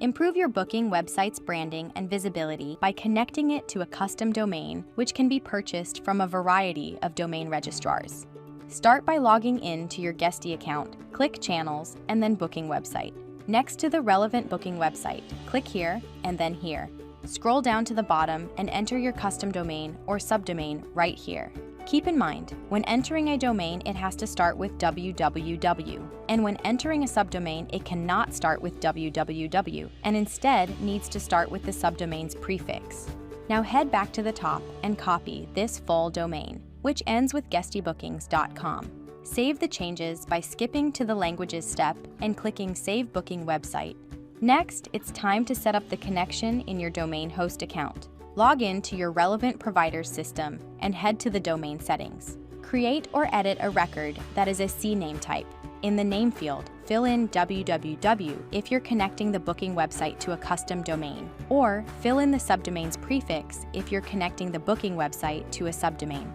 Improve your booking website's branding and visibility by connecting it to a custom domain, which can be purchased from a variety of domain registrars. Start by logging in to your Guesty account, click Channels, and then Booking Website. Next to the relevant booking website, click here and then here. Scroll down to the bottom and enter your custom domain or subdomain right here. Keep in mind, when entering a domain, it has to start with www, and when entering a subdomain, it cannot start with www, and instead needs to start with the subdomain's prefix. Now head back to the top and copy this full domain, which ends with guestybookings.com. Save the changes by skipping to the Languages step and clicking Save Booking Website. Next, it's time to set up the connection in your domain host account. Log in to your relevant provider's system and head to the domain settings. Create or edit a record that is a CNAME type. In the name field, fill in www if you're connecting the booking website to a custom domain, or fill in the subdomain's prefix if you're connecting the booking website to a subdomain.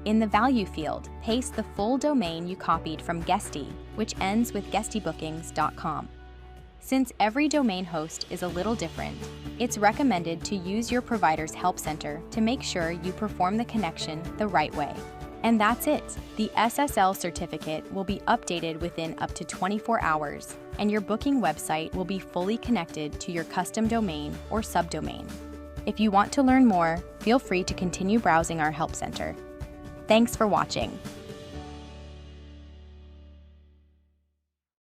In the value field, paste the full domain you copied from Guesty, which ends with guestybookings.com. Since every domain host is a little different, it's recommended to use your provider's help center to make sure you perform the connection the right way. And that's it. The SSL certificate will be updated within up to 24 hours, and your booking website will be fully connected to your custom domain or subdomain. If you want to learn more, feel free to continue browsing our help center. Thanks for watching.